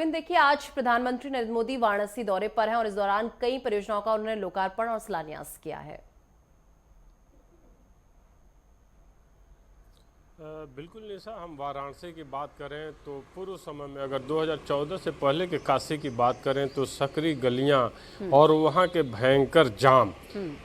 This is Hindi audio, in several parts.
राघवेंद्र, देखिए आज प्रधानमंत्री नरेंद्र मोदी वाराणसी दौरे पर हैं और इस दौरान कई परियोजनाओं का उन्होंने लोकार्पण और शिलान्यास किया है। बिल्कुल निशा, हम वाराणसी की बात करें तो पूर्व समय में अगर 2014 से पहले के काशी की बात करें तो सकरी गलियां और वहां के भयंकर जाम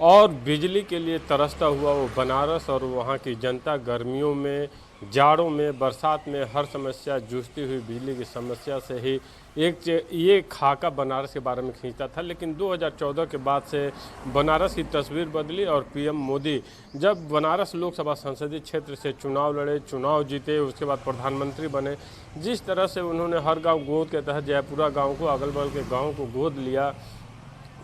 और बिजली के लिए तरसता हुआ वो बनारस और वहां की जनता गर्मियों में, जाड़ों में, बरसात में हर समस्या जूझती हुई बिजली की समस्या से ही ये खाका बनारस के बारे में खींचता था। लेकिन 2014 के बाद से बनारस की तस्वीर बदली और पीएम मोदी जब बनारस लोकसभा संसदीय क्षेत्र से चुनाव लड़े, चुनाव जीते, उसके बाद प्रधानमंत्री बने, जिस तरह से उन्होंने हर गांव गोद के तहत जयपुरा गांव को, अगल बगल के गांव को गोद लिया,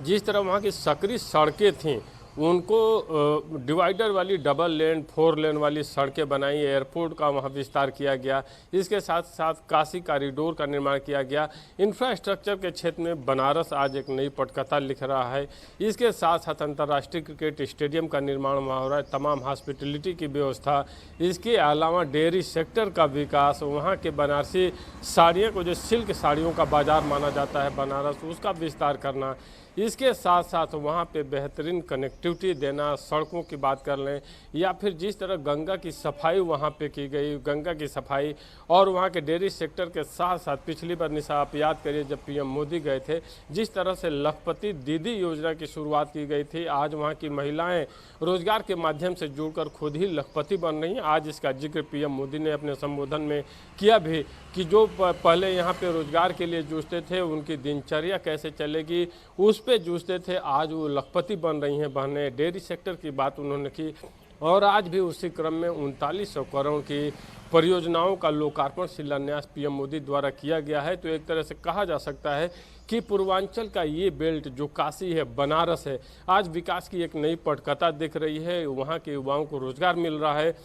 जिस तरह वहाँ की सकरी सड़कें थीं उनको डिवाइडर वाली डबल लेन 4 लेन वाली सड़कें बनाई, एयरपोर्ट का वहाँ विस्तार किया गया, इसके साथ साथ काशी कॉरिडोर का निर्माण किया गया। इंफ्रास्ट्रक्चर के क्षेत्र में बनारस आज एक नई पटकथा लिख रहा है। इसके साथ साथ अंतर्राष्ट्रीय क्रिकेट स्टेडियम का निर्माण वहाँ हो रहा है, तमाम हॉस्पिटलिटी की व्यवस्था, इसके अलावा डेयरी सेक्टर का विकास, वहाँ के बनारसी साड़ियों को जो सिल्क साड़ियों का बाजार माना जाता है बनारस, उसका विस्तार करना, इसके साथ साथ वहाँ पे बेहतरीन कनेक्टिविटी देना, सड़कों की बात कर लें या फिर जिस तरह गंगा की सफाई वहाँ पे की गई, गंगा की सफाई और वहाँ के डेयरी सेक्टर के साथ साथ पिछली बार निशा आप याद करिए जब पीएम मोदी गए थे, जिस तरह से लखपति दीदी योजना की शुरुआत की गई थी। आज वहाँ की महिलाएं रोजगार के माध्यम से जुड़कर खुद ही लखपति बन रही हैं। आज इसका जिक्र पीएम मोदी ने अपने संबोधन में किया भी कि जो पहले यहाँ पे रोजगार के लिए जूझते थे उनकी दिनचर्या कैसे चलेगी, उस पे जूझते थे, आज वो लखपति बन रही हैं बहनें। डेयरी सेक्टर की बात उन्होंने की और आज भी उसी क्रम में 3900 करोड़ की परियोजनाओं का लोकार्पण शिलान्यास पीएम मोदी द्वारा किया गया है। तो एक तरह से कहा जा सकता है कि पूर्वांचल का ये बेल्ट जो काशी है, बनारस है, आज विकास की एक नई पटकथा दिख रही है। वहाँ के युवाओं को रोजगार मिल रहा है,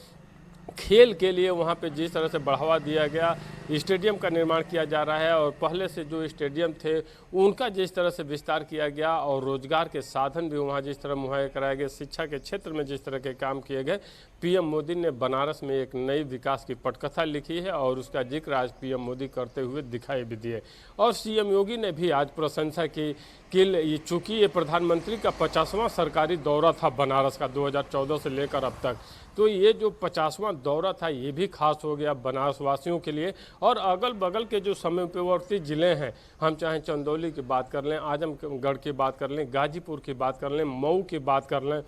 खेल के लिए वहाँ पे जिस तरह से बढ़ावा दिया गया, स्टेडियम का निर्माण किया जा रहा है और पहले से जो स्टेडियम थे उनका जिस तरह से विस्तार किया गया और रोजगार के साधन भी वहाँ जिस तरह मुहैया कराए गए, शिक्षा के क्षेत्र में जिस तरह के काम किए गए, पीएम मोदी ने बनारस में एक नई विकास की पटकथा लिखी है और उसका जिक्र आज पीएम मोदी करते हुए दिखाई भी दिए। और सीएम योगी ने भी आज प्रशंसा की कि चूँकि ये प्रधानमंत्री का 50वां सरकारी दौरा था बनारस का 2014 से लेकर अब तक, तो ये जो 50वां दौरा था ये भी खास हो गया बनारस वासियों के लिए। और अगल बगल के जो समीपवर्ती ज़िले हैं, हम चाहे चंदौली की बात कर लें, आजमगढ़ की बात कर लें, गाजीपुर की बात कर लें, मऊ की बात कर लें,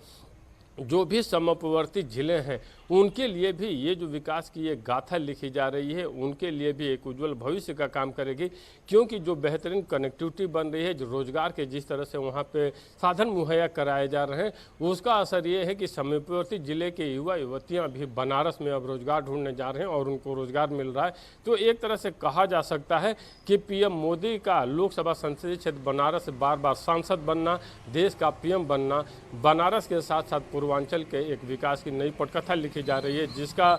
जो भी समीपवर्ती ज़िले हैं उनके लिए भी ये जो विकास की ये गाथा लिखी जा रही है उनके लिए भी एक उज्जवल भविष्य का काम करेगी। क्योंकि जो बेहतरीन कनेक्टिविटी बन रही है, जो रोजगार के जिस तरह से वहाँ पे साधन मुहैया कराए जा रहे हैं, उसका असर ये है कि समीपवर्ती ज़िले के युवा युवतियाँ भी बनारस में अब रोजगार ढूंढने जा रहे हैं और उनको रोजगार मिल रहा है। तो एक तरह से कहा जा सकता है कि पीएम मोदी का लोकसभा संसदीय क्षेत्र बनारस से बार बार सांसद बनना, देश का पीएम बनना, बनारस के साथ साथ पूर्वांचल के एक विकास की नई पटकथा लिखी जा रही है, जिसका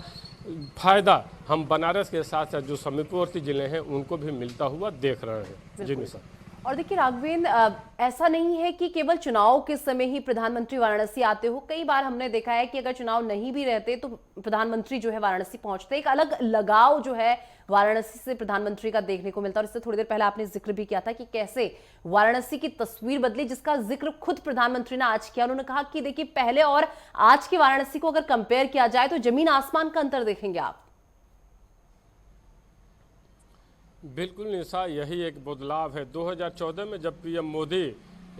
फायदा हम बनारस के साथ साथ जो समीपवर्ती जिले हैं उनको भी मिलता हुआ देख रहे हैं। जी निशा। और देखिए राघवेंद्र, ऐसा नहीं है कि केवल चुनाव के समय ही प्रधानमंत्री वाराणसी आते हो। कई बार हमने देखा है कि अगर चुनाव नहीं भी रहते तो प्रधानमंत्री जो है वाराणसी पहुंचते, एक अलग लगाव जो है वाराणसी से प्रधानमंत्री का देखने को मिलता है। और इससे थोड़ी देर पहले आपने जिक्र भी किया था कि कैसे वाराणसी की तस्वीर बदली, जिसका जिक्र खुद प्रधानमंत्री ने आज किया। उन्होंने कहा कि देखिए पहले और आज की वाराणसी को अगर कंपेयर किया जाए तो जमीन आसमान का अंतर देखेंगे आप। बिल्कुल निशा, यही एक बदलाव है। 2014 में जब पीएम मोदी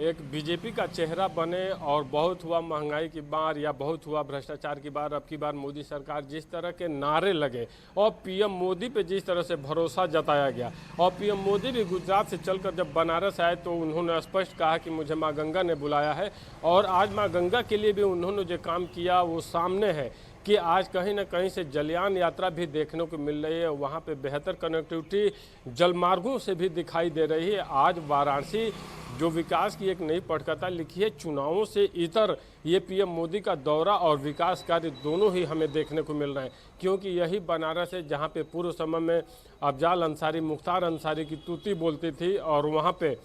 एक बीजेपी का चेहरा बने और बहुत हुआ महंगाई की बार या बहुत हुआ भ्रष्टाचार की बार, अब की बार मोदी सरकार, जिस तरह के नारे लगे और पीएम मोदी पे जिस तरह से भरोसा जताया गया और पीएम मोदी भी गुजरात से चलकर जब बनारस आए तो उन्होंने स्पष्ट कहा कि मुझे माँ गंगा ने बुलाया है। और आज माँ गंगा के लिए भी उन्होंने जो काम किया वो सामने है कि आज कहीं ना कहीं से जलयान यात्रा भी देखने को मिल रही है। वहाँ पे बेहतर कनेक्टिविटी जलमार्गों से भी दिखाई दे रही है। आज वाराणसी जो विकास की एक नई पटकथा लिखी है, चुनावों से इतर ये पीएम मोदी का दौरा और विकास कार्य दोनों ही हमें देखने को मिल रहे हैं। क्योंकि यही बनारस है जहाँ पे पूर्व समय में अफजाल अंसारी, मुख्तार अंसारी की तूती बोलती थी और वहाँ पे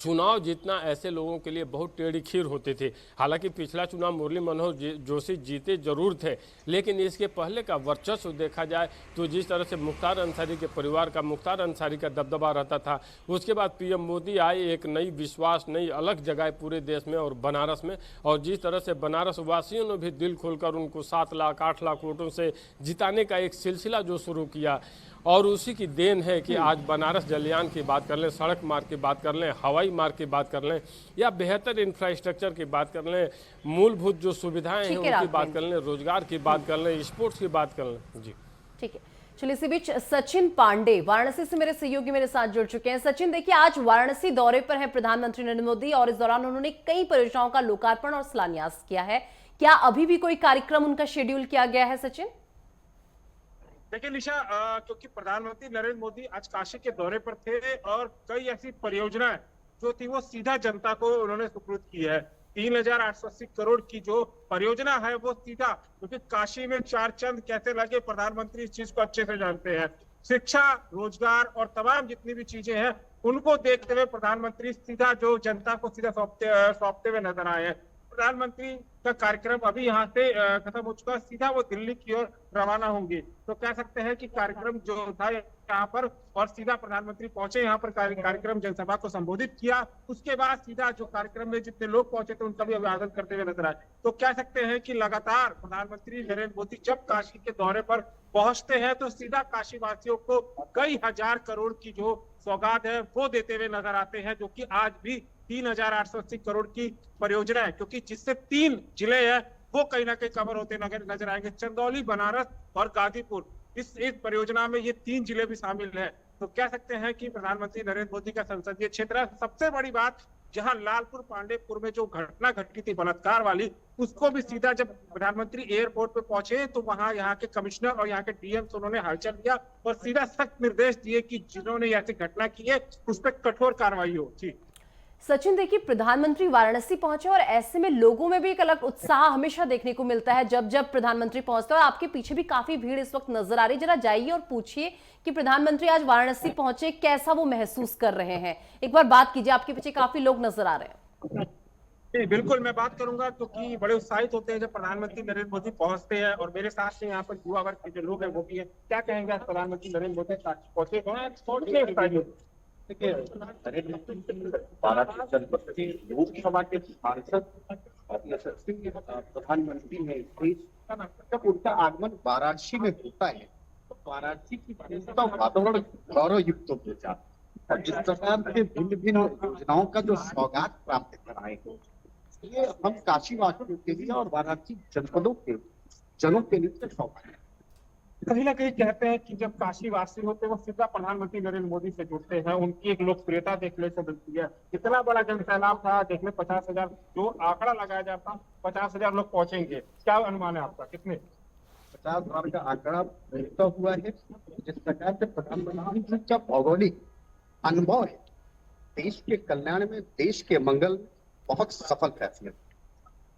चुनाव जीतना ऐसे लोगों के लिए बहुत टेढ़ी खीर होती थी। हालांकि पिछला चुनाव मुरली मनोहर जोशी जीते जरूर थे, लेकिन इसके पहले का वर्चस्व देखा जाए तो जिस तरह से मुख्तार अंसारी के परिवार का, मुख्तार अंसारी का दबदबा रहता था, उसके बाद पीएम मोदी आए, एक नई विश्वास, नई अलग जगह पूरे देश में और बनारस में, और जिस तरह से बनारस वासियों ने भी दिल खोलकर उनको 7 लाख 8 लाख वोटों से जिताने का एक सिलसिला जो शुरू किया, और उसी की देन है कि आज बनारस जलयान की बात कर लें, सड़क मार्ग की बात कर लें, हवाई मार्ग की बात कर लें, या बेहतर इंफ्रास्ट्रक्चर की बात कर लें, मूलभूत जो सुविधाएं हैं उनकी बात कर लें, रोजगार की बात कर लें, स्पोर्ट्स की बात कर लें। जी ठीक है, चलिए इसी बीच सचिन पांडे वाराणसी से मेरे सहयोगी मेरे साथ जुड़ चुके हैं। सचिन, देखिए आज वाराणसी दौरे पर है प्रधानमंत्री नरेंद्र मोदी और इस दौरान उन्होंने कई परियोजनाओं का लोकार्पण और शिलान्यास किया है। क्या अभी भी कोई कार्यक्रम उनका शेड्यूल किया गया है सचिन? देखिए निशा, क्योंकि प्रधानमंत्री नरेंद्र मोदी आज काशी के दौरे पर थे और कई ऐसी परियोजनाएं जो थी वो सीधा जनता को उन्होंने सुपुर्द की है। 3,880 करोड़ की जो परियोजना है वो सीधा, क्योंकि काशी में 4 चंद कैसे लगे प्रधानमंत्री इस चीज को अच्छे से जानते हैं। शिक्षा, रोजगार और तमाम जितनी भी चीजें हैं उनको देखते हुए प्रधानमंत्री सीधा जो जनता को सीधा सौंपते हुए नजर आए हैं। प्रधानमंत्री का कार्यक्रम अभी यहाँ से खत्म हो चुका है, सीधा वो दिल्ली की ओर रवाना होंगे। तो कह सकते हैं कि कार्यक्रम जो था यहाँ पर, और सीधा प्रधानमंत्री पहुंचे यहाँ पर, कार्यक्रम जनसभा को संबोधित किया, उसके बाद सीधा जो कार्यक्रम में जितने लोग पहुंचे थे उनका भी अभिवादन करते हुए नजर आए। तो कह सकते हैं कि लगातार प्रधानमंत्री नरेंद्र मोदी जब काशी के दौरे पर पहुंचते हैं तो सीधा काशी वासियों को कई हजार करोड़ की जो सौगात है वो देते हुए नजर आते हैं, जो कि आज भी 3,880 करोड़ की परियोजना है, क्योंकि जिससे 3 जिले हैं वो कहीं ना कहीं कवर होते नजर आएंगे। चंदौली, बनारस और गाजीपुर, इस परियोजना में ये 3 जिले भी शामिल हैं। तो कह सकते हैं कि प्रधानमंत्री नरेंद्र मोदी का संसदीय क्षेत्र है। सबसे बड़ी बात, जहां लालपुर पांडेपुर में जो घटना घटी थी बलात्कार वाली, उसको भी सीधा जब प्रधानमंत्री एयरपोर्ट पे पहुंचे तो वहां यहाँ के कमिश्नर और यहाँ के डीएम से उन्होंने हालचाल लिया और सीधा सख्त निर्देश दिए कि जिन्होंने ऐसी घटना की है उस पर कठोर कार्रवाई हो। जी सचिन, देखिए प्रधानमंत्री वाराणसी पहुंचे और ऐसे में लोगों में भी एक अलग उत्साह हमेशा देखने को मिलता है जब जब प्रधानमंत्री पहुंचते हैं, और आपके पीछे भी काफी भीड़ इस वक्त नजर आ रही है। जरा जाइए और पूछिए कि प्रधानमंत्री आज वाराणसी पहुंचे, कैसा वो महसूस कर रहे हैं। एक बार बात कीजिए, आपके पीछे काफी लोग नजर आ रहे हैं। बिल्कुल, मैं बात करूंगा, क्योंकि बड़े उत्साहित होते हैं जब प्रधानमंत्री नरेंद्र मोदी पहुंचते हैं, और मेरे साथ से यहाँ पर युवा वर्ग के जो लोग हैं वो भी है। क्या कहेंगे आज प्रधानमंत्री नरेंद्र मोदी पहुंचे? देखिए, वाराणसी जनपद के लोकसभा के सांसद और यशस्वी प्रधानमंत्री है, जब उनका आगमन वाराणसी में होता है तो वाराणसी की पूरा वातावरण गौरव युक्त हो जाता है। और जिस प्रकार से भिन्न भिन्न योजनाओं का जो सौगात प्राप्त कराए हो, ये हम काशी वासियों के लिए और वाराणसी जनपदों के जनों के लिए सौगात है। कहीं ना कहीं कहते हैं कि जब काशी वासी होते हैं वो सीधा प्रधानमंत्री नरेंद्र मोदी से जुड़ते हैं, उनकी एक लोकप्रियता देखने को मिलती है। इतना बड़ा जन सैलाब था, देखने 50,000 जो आंकड़ा लगाया जाता, 50,000 लोग पहुंचेंगे, क्या अनुमान है आपका? कितने? 50,000 का आंकड़ा व्यक्त हुआ है। जिस प्रकार से प्रधानमंत्री जी का भौगोलिक अनुभव है, देश के कल्याण में, देश के मंगल में बहुत सफल फैसले,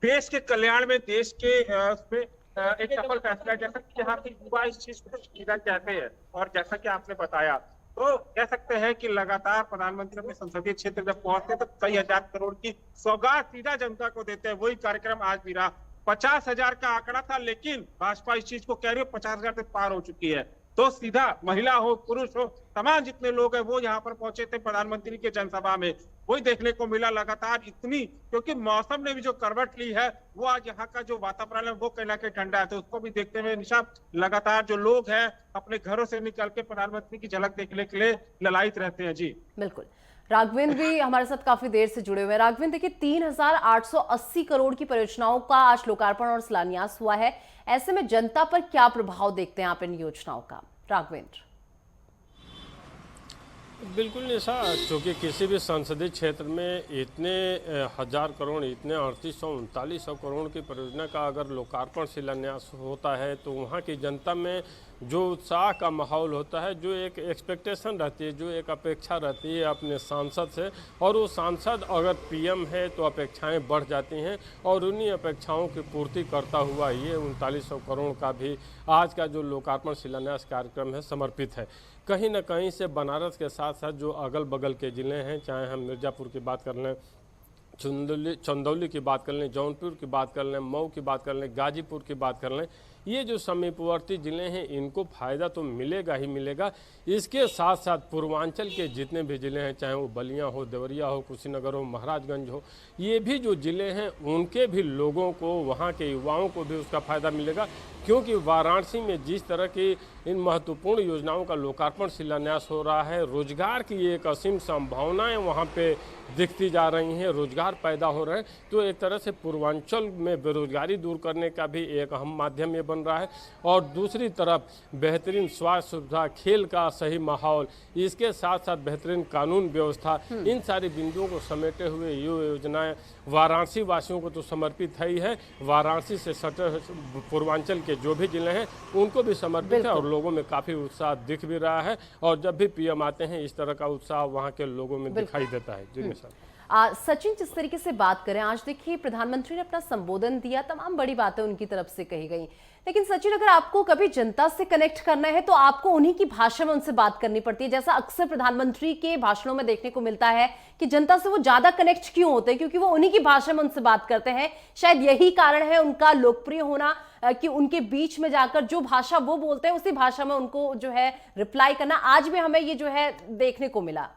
देश के कल्याण में, देश के उसमें एक सफल फैसला, जैसा कि यहाँ के युवा इस चीज को सीधा कहते हैं। और जैसा कि आपने बताया, तो कह सकते हैं कि लगातार प्रधानमंत्री अपने संसदीय क्षेत्र जब पहुंचते हैं तो कई हजार करोड़ की सौगात सीधा जनता को देते हैं। वही कार्यक्रम आज भी रहा। 50,000 का आंकड़ा था, लेकिन भाजपा इस चीज को कह रही है 50,000 से पार हो चुकी है। तो सीधा महिला हो, पुरुष हो, तमाम जितने लोग हैं वो यहाँ पर पहुंचे थे प्रधानमंत्री के जनसभा में। वही देखने को मिला लगातार इतनी, क्योंकि मौसम ने भी जो करवट ली है वो आज यहाँ का जो वातावरण है वो कहीं ना कहीं ठंडा है। तो उसको भी देखते हुए निशा, लगातार जो लोग हैं अपने घरों से निकल के प्रधानमंत्री की झलक देखने के लिए ललायित रहते हैं। जी बिल्कुल, राघवेंद्र भी हमारे साथ काफी देर से जुड़े हुए हैं। राघवेंद्र, देखिए 3,880 करोड़ की परियोजनाओं का आज लोकार्पण और शिलान्यास हुआ है। ऐसे में जनता पर क्या प्रभाव देखते हैं आप इन योजनाओं का? राघवेंद्र। बिल्कुल निशा, चूँकि किसी भी संसदीय क्षेत्र में इतने 1,000 करोड़, इतने 3,800-3,900 करोड़ की परियोजना का अगर लोकार्पण शिलान्यास होता है तो वहाँ की जनता में जो उत्साह का माहौल होता है, जो एक एक्सपेक्टेशन रहती है, जो एक अपेक्षा रहती है अपने सांसद से, और वो सांसद अगर पीएम है तो अपेक्षाएं बढ़ जाती हैं, और उन्हीं अपेक्षाओं की पूर्ति करता हुआ ये 3,900 करोड़ का भी आज का जो लोकार्पण शिलान्यास कार्यक्रम है समर्पित है। कहीं ना कहीं से बनारस के साथ साथ जो अगल बगल के ज़िले हैं, चाहे हम मिर्ज़ापुर की बात कर लें, चंदौली की बात कर लें, जौनपुर की बात कर लें, मऊ की बात कर लें, गाजीपुर की बात कर लें, ये जो समीपवर्ती ज़िले हैं इनको फ़ायदा तो मिलेगा ही मिलेगा। इसके साथ साथ पूर्वांचल के जितने भी ज़िले हैं, चाहे वो बलिया हो, देवरिया हो, कुशीनगर हो, महाराजगंज हो, ये भी जो ज़िले हैं उनके भी लोगों को, वहाँ के युवाओं को भी उसका फ़ायदा मिलेगा, क्योंकि वाराणसी में जिस तरह की इन महत्वपूर्ण योजनाओं का लोकार्पण शिलान्यास हो रहा है, रोजगार की एक असीम संभावनाएं वहाँ पे दिखती जा रही हैं, रोजगार पैदा हो रहे हैं, तो एक तरह से पूर्वांचल में बेरोजगारी दूर करने का भी एक अहम माध्यम ये बन रहा है। और दूसरी तरफ बेहतरीन स्वास्थ्य सुविधा, खेल का सही माहौल, इसके साथ साथ बेहतरीन कानून व्यवस्था, इन सारी बिंदुओं को समेटे हुए ये योजनाएं वाराणसी वासियों को तो समर्पित है ही है, वाराणसी से सटे पूर्वांचल के जो भी जिले हैं उनको भी समर्पित है, और लोगों में काफ़ी उत्साह दिख भी रहा है। और जब भी पीएम आते हैं इस तरह का उत्साह वहाँ के लोगों में दिखाई देता है। जी निशा। सचिन, जिस तरीके से बात करें, आज देखिए प्रधानमंत्री ने अपना संबोधन दिया, तमाम बड़ी बातें उनकी तरफ से कही गई, लेकिन सचिन अगर आपको कभी जनता से कनेक्ट करना है तो आपको उन्हीं की भाषा में उनसे बात करनी पड़ती है। जैसा अक्सर प्रधानमंत्री के भाषणों में देखने को मिलता है कि जनता से वो ज्यादा कनेक्ट क्यों होते हैं, क्योंकि वो उन्हीं की भाषा में उनसे बात करते हैं। शायद यही कारण है उनका लोकप्रिय होना, कि उनके बीच में जाकर जो भाषा वो बोलते हैं उसी भाषा में उनको जो है रिप्लाई करना, आज भी हमें ये जो है देखने को मिला।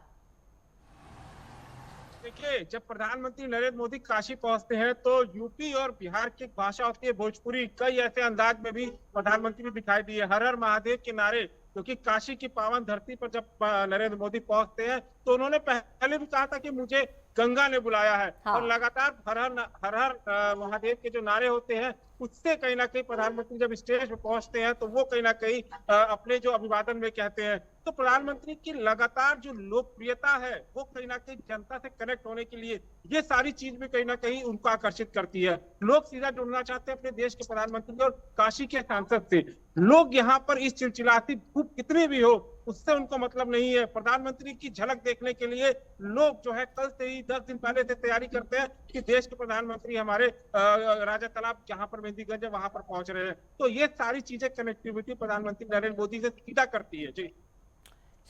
देखिए, जब प्रधानमंत्री नरेंद्र मोदी काशी पहुंचते हैं तो यूपी और बिहार की भाषा होती है भोजपुरी, कई ऐसे अंदाज में भी प्रधानमंत्री दिखाई दिए। हर हर महादेव के नारे, क्योंकि काशी की पावन धरती पर जब नरेंद्र मोदी पहुंचते हैं तो उन्होंने पहले भी कहा था कि मुझे गंगा ने बुलाया है। हाँ। और लगातार हर हर महादेव के जो नारे होते हैं उससे कहीं ना कहीं प्रधानमंत्री जब स्टेज पे पहुंचते हैं तो वो कहीं ना कहीं अपने जो अभिवादन में कहते हैं। तो प्रधानमंत्री की लगातार जो लोकप्रियता है वो कहीं ना कहीं जनता से कनेक्ट होने के लिए ये सारी चीज भी कहीं ना कहीं उनको आकर्षित करती है। लोग सीधा जुड़ना चाहते हैं अपने देश के प्रधानमंत्री और काशी के सांसद से। लोग यहाँ पर इस चिलचिलाती धूप कितनी भी हो उससे उनको मतलब नहीं है। प्रधानमंत्री की झलक देखने के लिए लोग जो है कल से ही 10 दिन पहले से तैयारी करते हैं कि देश के प्रधानमंत्री हमारे राजा तालाब जहां पर मेहंदीगंज है वहां पर पहुंच रहे हैं। तो ये सारी चीजें कनेक्टिविटी प्रधानमंत्री नरेंद्र मोदी से सीधा करती है। जी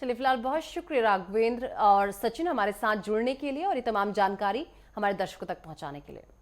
चलिए, फिलहाल बहुत शुक्रिया राघवेंद्र और सचिन हमारे साथ जुड़ने के लिए और ये तमाम जानकारी हमारे दर्शकों तक पहुंचाने के लिए।